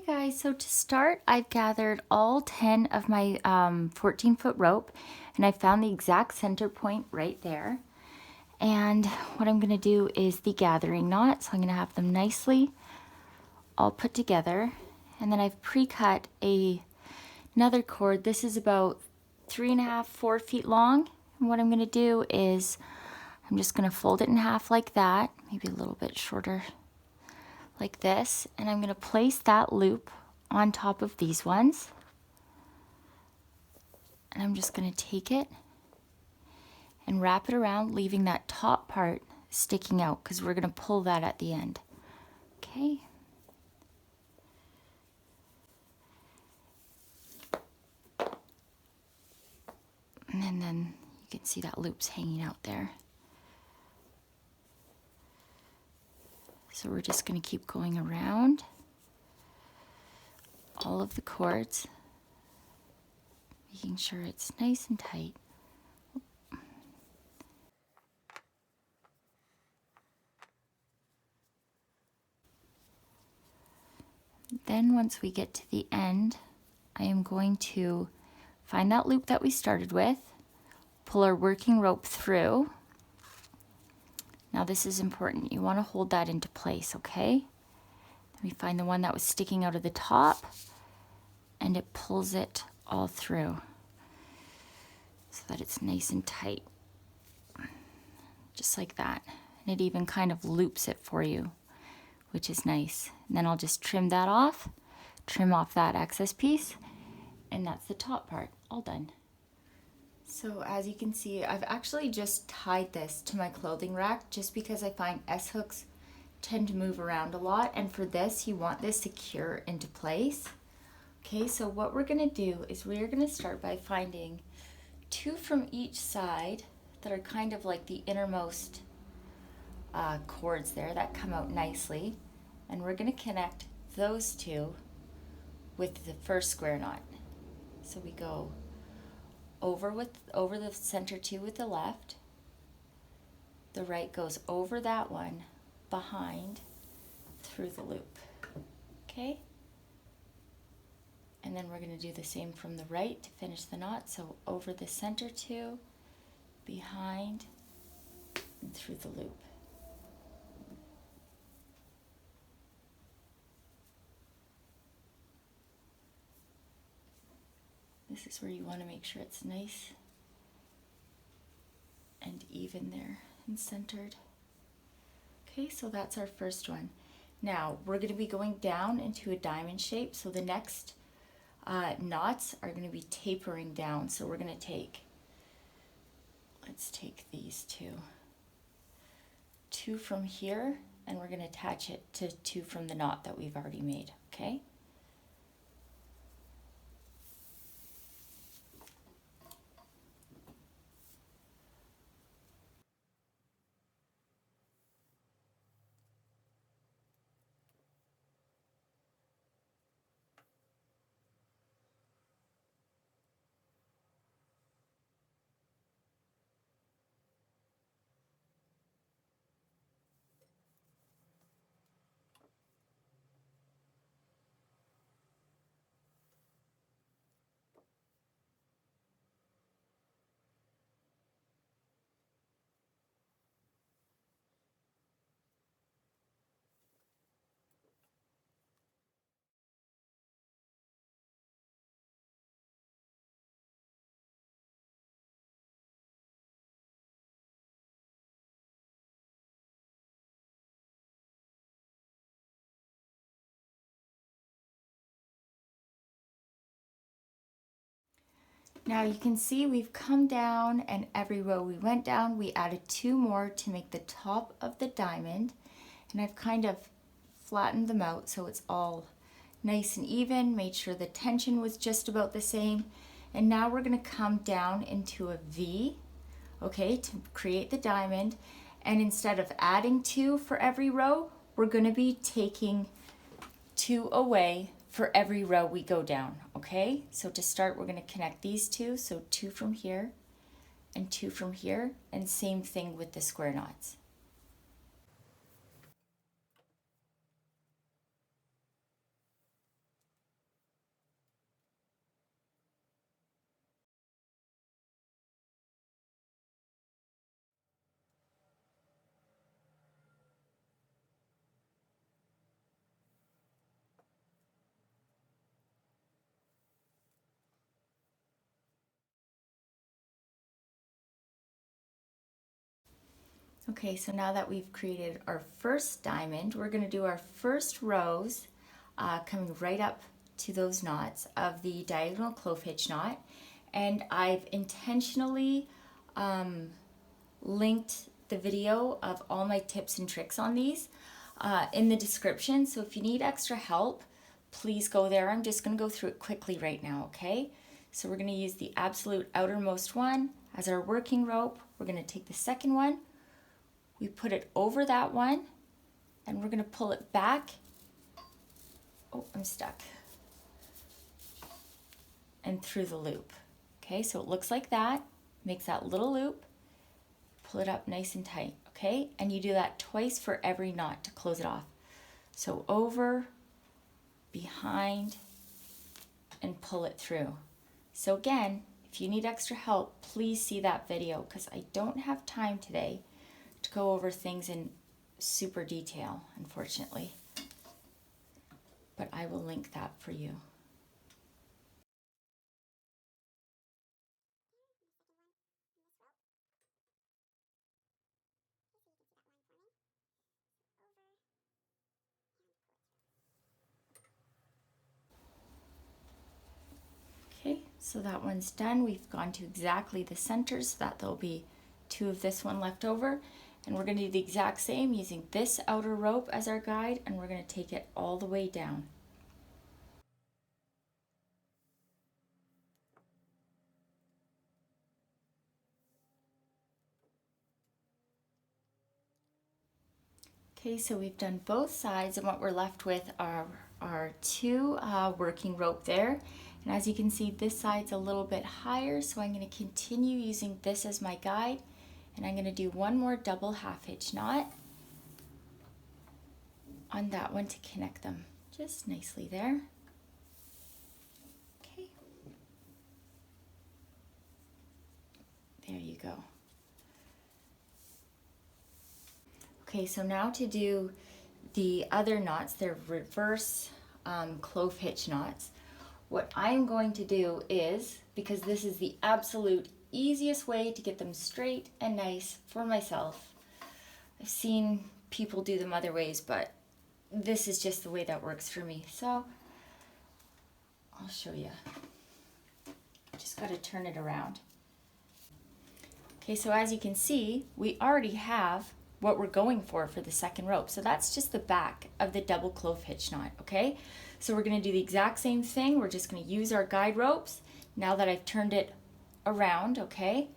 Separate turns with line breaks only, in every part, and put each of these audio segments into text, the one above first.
Guys, so to start, I've gathered all 10 of my 14-foot rope, and I found the exact center point right there. And what I'm going to do is the gathering knot, so I'm going to have them nicely all put together. And then I've pre-cut another cord. This is about 3.5, 4 feet long. And what I'm going to do is I'm just going to fold it in half like that, maybe a little bit shorter like this, and I'm going to place that loop on top of these ones, and I'm just going to take it and wrap it around, leaving that top part sticking out because we're going to pull that at the end. Okay. And then you can see that loop's hanging out there. So we're just going to keep going around all of the cords, making sure it's nice and tight. Then once we get to the end, I am going to find that loop that we started with, pull our working rope through. Now this is important. You want to hold that into place, okay? Then we find the one that was sticking out of the top, and it pulls it all through so that it's nice and tight. Just like that. And it even kind of loops it for you, which is nice. And then I'll just trim that off, trim off that excess piece, and that's the top part, all done. So as you can see, I've actually just tied this to my clothing rack just because I find S-hooks tend to move around a lot, and for this you want this secure into place. Okay, so what we're going to do is we're going to start by finding 2 from each side that are kind of like the innermost cords there that come out nicely, and we're going to connect those 2 with the first square knot. So we go over the center 2 with the left, the right goes over that one, behind, through the loop. Okay? And then we're going to do the same from the right to finish the knot. So over the center 2, behind, and through the loop. This is where you want to make sure it's nice and even there and centered. Okay, so that's our first one. Now we're going to be going down into a diamond shape, so the next knots are going to be tapering down. So we're going to take, let's take these 2 from here, and we're going to attach it to 2 from the knot that we've already made. Okay. Now you can see we've come down, and every row we went down, we added 2 more to make the top of the diamond. And I've kind of flattened them out so it's all nice and even, made sure the tension was just about the same. And now we're going to come down into a V, okay, to create the diamond. And instead of adding 2 for every row, we're going to be taking 2 away for every row we go down, okay? So to start, we're going to connect these 2, so 2 from here and 2 from here, and same thing with the square knots. Okay, so now that we've created our first diamond, we're going to do our first rows coming right up to those knots of the diagonal clove hitch knot. And I've intentionally linked the video of all my tips and tricks on these in the description. So if you need extra help, please go there. I'm just going to go through it quickly right now, okay? So we're going to use the absolute outermost one as our working rope. We're going to take the second one, we put it over that one, and we're going to pull it back. Oh, I'm stuck. And through the loop. Okay, so it looks like that. Makes that little loop. Pull it up nice and tight, okay? And you do that twice for every knot to close it off. So over, behind, and pull it through. So again, if you need extra help, please see that video because I don't have time today to go over things in super detail, unfortunately. But I will link that for you. Okay, so that one's done. We've gone to exactly the center so that there'll be two of this one left over. And we're going to do the exact same using this outer rope as our guide, and we're going to take it all the way down. Okay, so we've done both sides, and what we're left with are our two working rope there. And as you can see, this side's a little bit higher, so I'm going to continue using this as my guide, and I'm going to do one more double half hitch knot on that one to connect them just nicely there. Okay, there you go. Okay, so now to do the other knots, they're reverse clove hitch knots. What I'm going to do is, because this is the absolute easiest way to get them straight and nice for myself. I've seen people do them other ways, but this is just the way that works for me. So I'll show you. Just got to turn it around. Okay, so as you can see, we already have what we're going for the second rope. So that's just the back of the double clove hitch knot, okay? So we're gonna do the exact same thing. We're just gonna use our guide ropes now that I've turned it around, okay?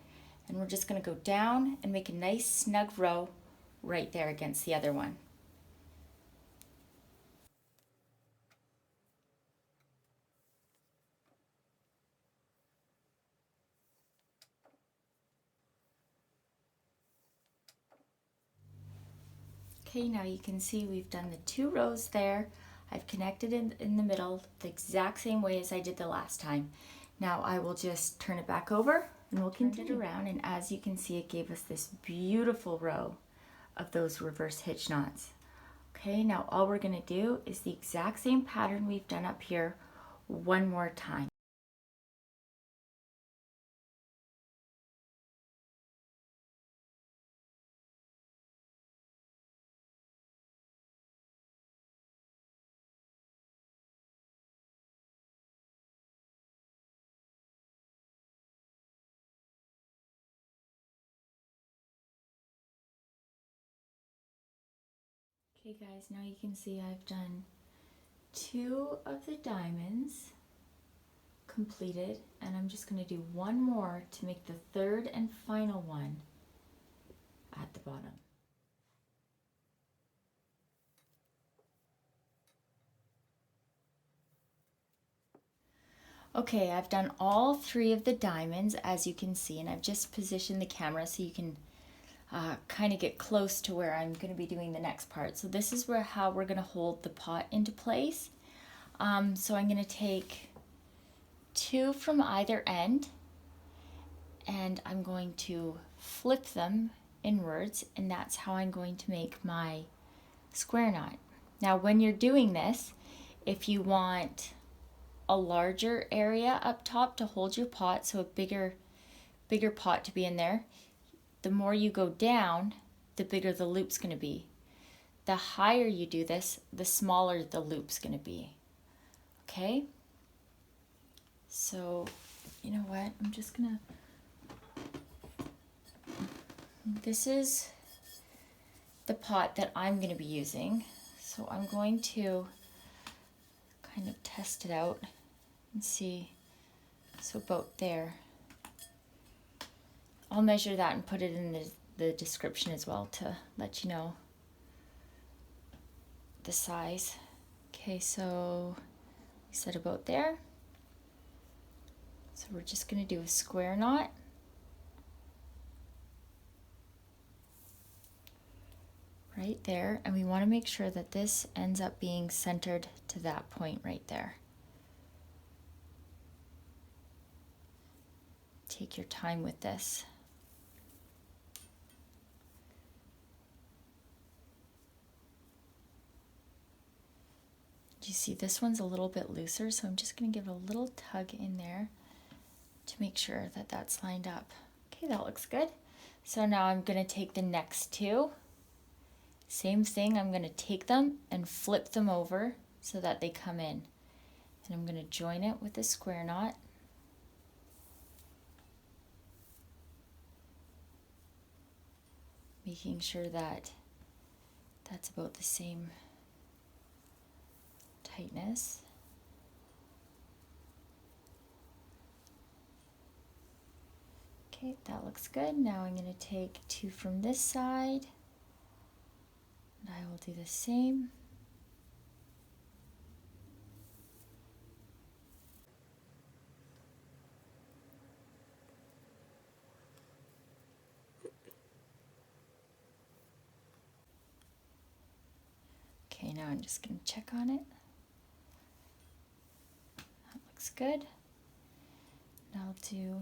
And we're just gonna go down and make a nice snug row right there against the other one. Okay, now you can see we've done the two rows there. I've connected in the middle the exact same way as I did the last time. Now I will just turn it back over and we'll continue it around, and as you can see, it gave us this beautiful row of those reverse hitch knots. Okay, now all we're gonna do is the exact same pattern we've done up here one more time. Okay guys, now you can see I've done two of the diamonds completed, and I'm just going to do one more to make the third and final one at the bottom. Okay, I've done all three of the diamonds as you can see, and I've just positioned the camera so you can kind of get close to where I'm going to be doing the next part. So this is how we're going to hold the pot into place. So I'm going to take two from either end, and I'm going to flip them inwards, and that's how I'm going to make my square knot. Now when you're doing this, if you want a larger area up top to hold your pot, so a bigger pot to be in there, the more you go down, the bigger the loop's going to be. The higher you do this, the smaller the loop's going to be. Okay? So, you know what? I'm just going to... This is the pot that I'm going to be using. So I'm going to kind of test it out and see. So about there. I'll measure that and put it in the description as well to let you know the size. Okay, so we said about there. So we're just going to do a square knot. Right there, and we want to make sure that this ends up being centered to that point right there. Take your time with this. You see this one's a little bit looser, so I'm just going to give a little tug in there to make sure that that's lined up. Okay, that looks good. So now I'm going to take the next two. Same thing, I'm going to take them and flip them over so that they come in. And I'm going to join it with a square knot. Making sure that that's about the same tightness. Okay, that looks good. Now I'm going to take two from this side. And I will do the same. Okay, now I'm just going to check on it. That looks good. And I'll do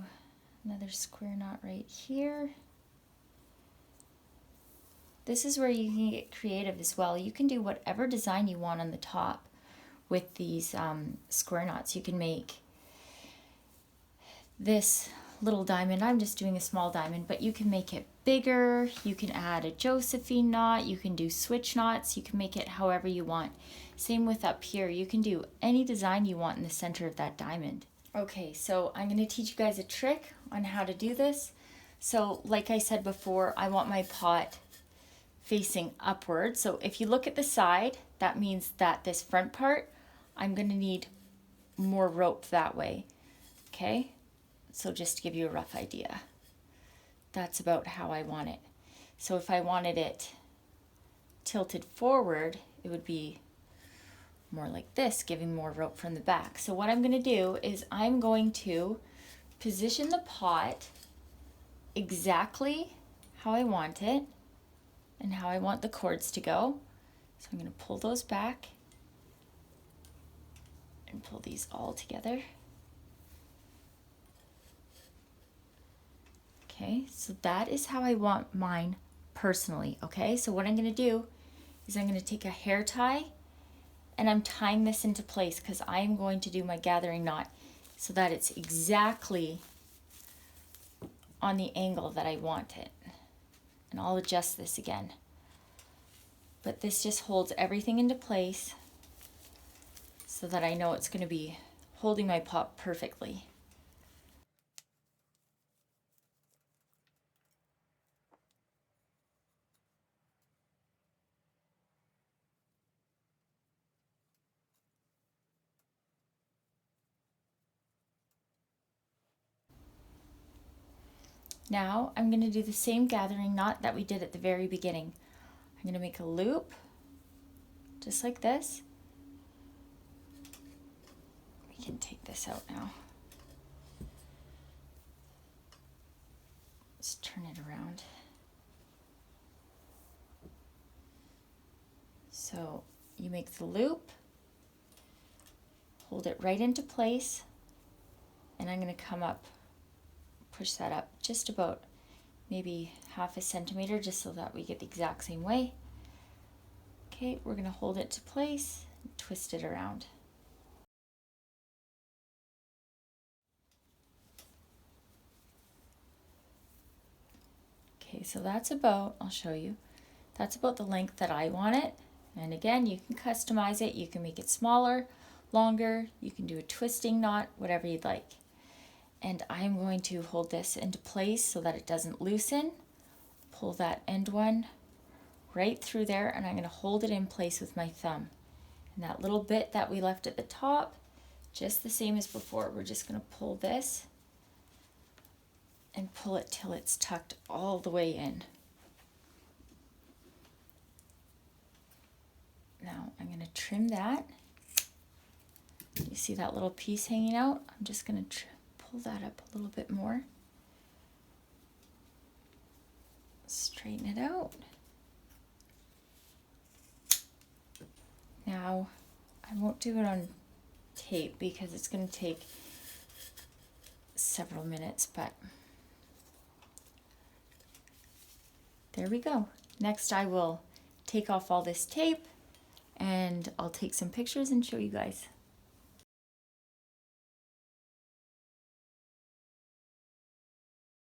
another square knot right here. This is where you can get creative as well. You can do whatever design you want on the top with these square knots. You can make this little diamond. I'm just doing a small diamond, but you can make it bigger. You can add a Josephine knot. You can do switch knots. You can make it however you want. Same with up here. You can do any design you want in the center of that diamond. Okay, so I'm going to teach you guys a trick on how to do this. So like I said before, I want my pot facing upward. So if you look at the side, that means that this front part, I'm going to need more rope that way. Okay, so just to give you a rough idea, that's about how I want it. So if I wanted it tilted forward, it would be more like this, giving more rope from the back. So what I'm going to do is I'm going to position the pot exactly how I want it and how I want the cords to go. So I'm going to pull those back and pull these all together. Okay, so that is how I want mine personally. Okay, so what I'm going to do is I'm going to take a hair tie and I'm tying this into place because I am going to do my gathering knot so that it's exactly on the angle that I want it. And I'll adjust this again. But this just holds everything into place so that I know it's going to be holding my pot perfectly. Now I'm going to do the same gathering knot that we did at the very beginning. I'm going to make a loop just like this. We can take this out now. Let's turn it around. So you make the loop, hold it right into place, and I'm going to come up, push that up just about maybe half a centimeter just so that we get the exact same way. Okay, we're going to hold it to place, twist it around. Okay, Okay, so that's about, I'll show you, that's about the length that I want it. And again, you can customize it. You can make it smaller, longer, you can do a twisting knot, whatever you'd like. And I'm going to hold this into place so that it doesn't loosen. Pull that end one right through there, and I'm going to hold it in place with my thumb. And that little bit that we left at the top, just the same as before, we're just going to pull this and pull it till it's tucked all the way in. Now I'm going to trim that. You see that little piece hanging out? I'm just going to pull that up a little bit more. Straighten it out. Now, I won't do it on tape because it's going to take several minutes, but there we go. Next I will take off all this tape and I'll take some pictures and show you guys.